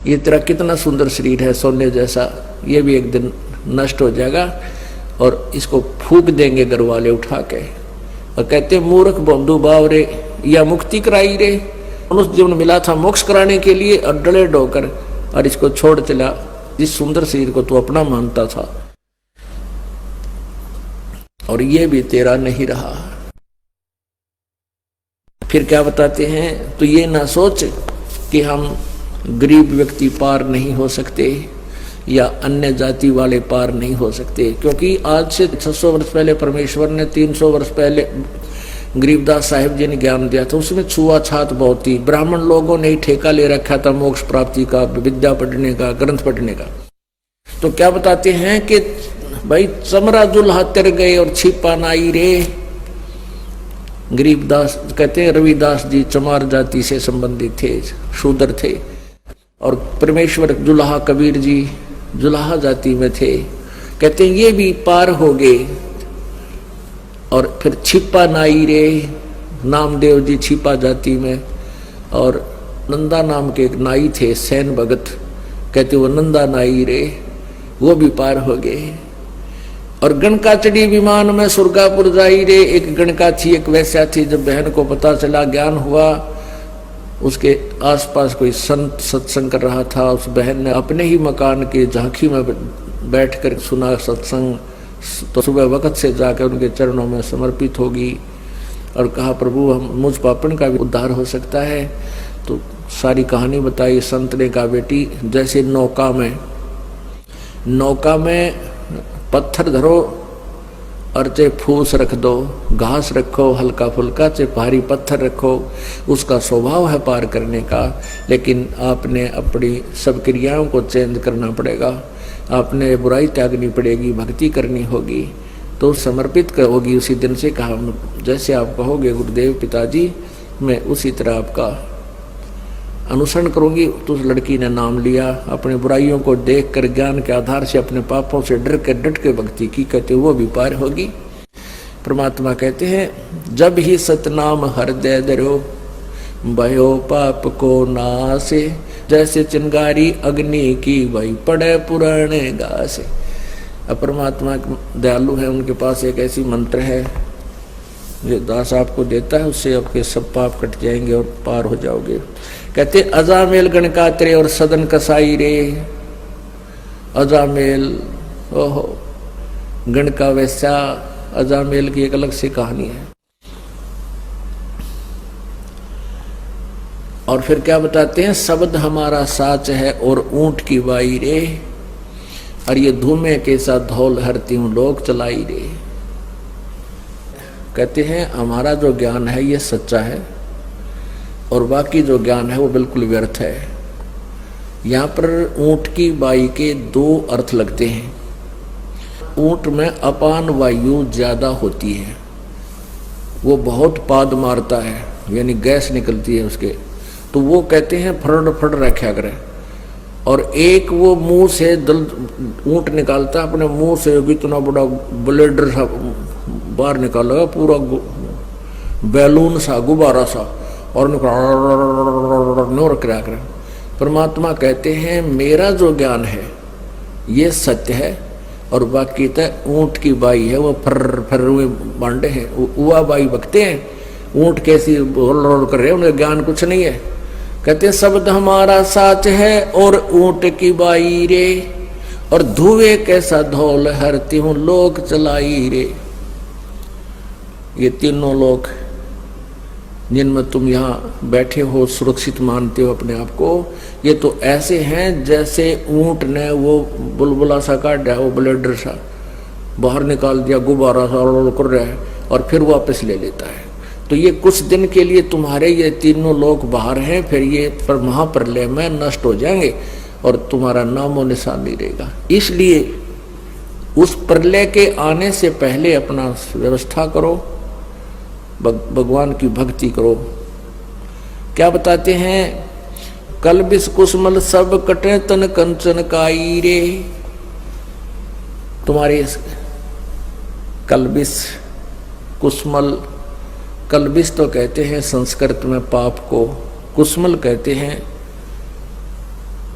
ये तेरा कितना सुंदर शरीर है सोने जैसा, ये भी एक दिन नष्ट हो जाएगा और इसको फूक देंगे घर वाले उठा के। और कहते मूर्ख बंधु भाव रे, या मुक्ति कराई रे, मनुष्य जीवन मिला था मोक्ष कराने के लिए और डले डोकर और इसको छोड़ चला, जिस सुंदर शरीर को तू अपना मानता था, और ये भी तेरा नहीं रहा। फिर क्या बताते हैं, तो ये ना सोच कि हम गरीब व्यक्ति पार नहीं हो सकते या अन्य जाति वाले पार नहीं हो सकते, क्योंकि आज से 600 वर्ष पहले परमेश्वर ने 300 वर्ष पहले गरीबदास साहिब जी ने ज्ञान दिया था, उसमें छुआछात बहुत थी। ब्राह्मण लोगों ने ही ठेका ले रखा था मोक्ष प्राप्ति का, विद्या पढ़ने का, ग्रंथ पढ़ने का। तो क्या बताते हैं कि भाई चमरा दुल्हा तर गए और छिपा नाई रे। गरीबदास कहते हैं रविदास जी चमार जाति से संबंधित थे, शूद्र थे, और परमेश्वर दुल्हा कबीर जी जुलाहा जाति में थे। कहते हैं ये भी पार हो गए। और फिर छिपा नाई रे, नामदेव जी छिपा जाति में, और नंदा नाम के एक नाई थे सैन भगत, कहते वो नंदा नाई रे, वो भी पार हो गए। और गणका चढ़ी विमान में सुरगापुर जाई रे। एक गणका थी, एक वैश्या थी। जब बहन को पता चला, ज्ञान हुआ, उसके आसपास कोई संत सत्संग कर रहा था, उस बहन ने अपने ही मकान के झांकी में बैठकर सुना सत्संग। तो सुबह वक्त से जाकर उनके चरणों में समर्पित होगी और कहा प्रभु हम मुझ पापन का भी उद्धार हो सकता है। तो सारी कहानी बताई। संत ने कहा बेटी जैसे नौका में पत्थर धरो और चाहे फूस रख दो, घास रखो हल्का फुल्का, चाहे भारी पत्थर रखो, उसका स्वभाव है पार करने का। लेकिन आपने अपनी सब क्रियाओं को चेंज करना पड़ेगा, आपने बुराई त्यागनी पड़ेगी, भक्ति करनी होगी, तो समर्पित होगी उसी दिन से। कहा जैसे आप कहोगे गुरुदेव पिताजी, मैं उसी तरह आपका अनुसरण करूंगी। तो उस लड़की ने नाम लिया, अपने बुराइयों को देखकर ज्ञान के आधार से अपने पापों से डट के भक्ति की। कहते वो भी पार होगी। परमात्मा कहते हैं जब ही सतनाम हृदय धरो, भयो पाप को नासे, जैसे चिंगारी अग्नि की वही पड़े पुराने घासे। अब परमात्मा दयालु है, उनके पास एक ऐसी मंत्र है जो दास आपको देता है, उससे आपके सब पाप कट जाएंगे और पार हो जाओगे। कहते अजामेल गणकात्रे और सदन कसाई रे। अजामेल ओहो गणका वैसा, अजामेल की एक अलग सी कहानी है। और फिर क्या बताते हैं, शब्द हमारा साच है और ऊंट की बाई रे, और ये धूमे के साथ धौल हरती हूं लोग चलाई रे। कहते हैं हमारा जो ज्ञान है ये सच्चा है और बाकी जो ज्ञान है वो बिल्कुल व्यर्थ है। यहाँ पर ऊंट की बाई के दो अर्थ लगते हैं। ऊंट में अपान वायु ज्यादा होती है, वो बहुत पाद मारता है, यानी गैस निकलती है उसके, तो वो कहते हैं फड़ रखा करे। और एक वो मुंह से ऊंट निकालता है, अपने मुंह से इतना बड़ा ब्लेडर सा बाहर निकालेगा, पूरा बैलून सा, गुब्बारा सा, और नोर करा कर। परमात्मा कहते हैं मेरा जो ज्ञान है ये सत्य है और बाकी तो ऊंट की बाई है, वो फर हुए बांडे हैं, उवा बाई बकते हैं। ऊंट कैसी रोल कर रहे हैं, उन्हें ज्ञान कुछ नहीं है। कहते हैं शब्द हमारा साच है और ऊंट की बाई रे, और धुएं कैसा धौल हरती हूं लोक चलाई रे। ये तीनों लोग जिनमें तुम यहाँ बैठे हो, सुरक्षित मानते हो अपने आप को, ये तो ऐसे हैं जैसे ऊंट ने वो बुलबुला सा काटा, वो ब्लेडर सा बाहर निकाल दिया, गुब्बारा सा रोल कर रहा है और फिर वापस ले लेता है। तो ये कुछ दिन के लिए तुम्हारे ये तीनों लोग बाहर हैं, फिर ये पर महाप्रलय में नष्ट हो जाएंगे और तुम्हारा नामो निशान नहीं रहेगा। इसलिए उस प्रलय के आने से पहले अपना व्यवस्था करो, भगवान की भक्ति करो। क्या बताते हैं, कलबिस कुसमल सब कटे तन कंचन काई रे। तुम्हारे कलबिस कुसमल, कलबिस तो कहते हैं संस्कृत में पाप को, कुसमल कहते हैं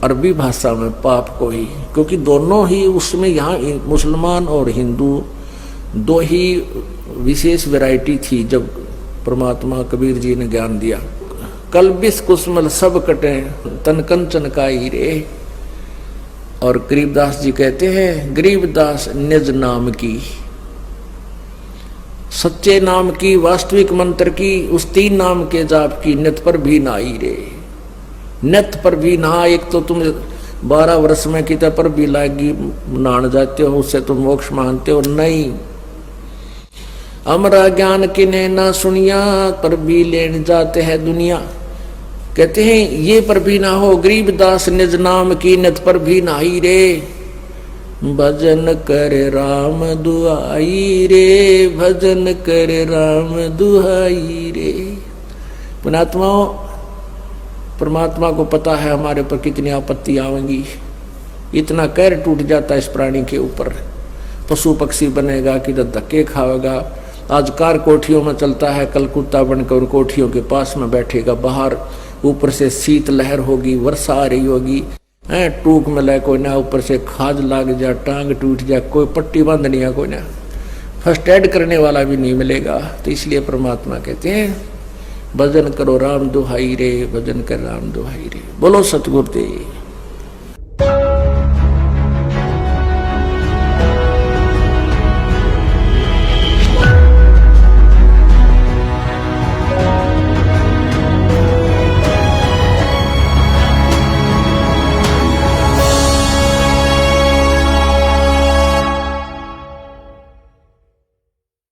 अरबी भाषा में पाप को ही, क्योंकि दोनों ही उसमें, यहाँ मुसलमान और हिंदू दो ही विशेष वैरायटी थी जब परमात्मा कबीर जी ने ज्ञान दिया। कल बिस कुसमल सब कटे तन कंचन का ही रे। और गरीबदास जी कहते हैं, गरीबदास निज नाम की, सच्चे नाम की, वास्तविक मंत्र की, उस तीन नाम के जाप की नित पर भी नाई रे। नित पर भी नहा, एक तो तुम 12 वर्ष में कितने पर भी लागी नहान जाते हो, उससे तुम मोक्ष मानते हो नहीं। अमरा ज्ञान किने ना सुनिया, पर भी लेन जाते हैं दुनिया। कहते हैं ये पर भी ना हो, गरीबदास निज नाम की नित पर भी नाई रे। भजन कर राम दुहाई रे, भजन कर राम दुहाई रे। पुणात्माओं, परमात्मा को पता है हमारे ऊपर कितनी आपत्ति आवेंगी। इतना कहर टूट जाता है इस प्राणी के ऊपर, पशु पक्षी बनेगा, किधर धक्के खाएगा। आज कार कोठियों में चलता है, कल कुत्ता बनकर कोठियों के पास में बैठेगा। बाहर ऊपर से शीत लहर होगी, वर्षा आ रही होगी, टूक में ले कोई ना, ऊपर से खाज लाग जाए, टांग टूट जाए, कोई पट्टी बांधनी है कोई ना, फर्स्ट एड करने वाला भी नहीं मिलेगा। तो इसलिए परमात्मा कहते हैं भजन करो राम दुहाई रे, भजन कर राम दुहाई रे। बोलो सतगुरुदेव।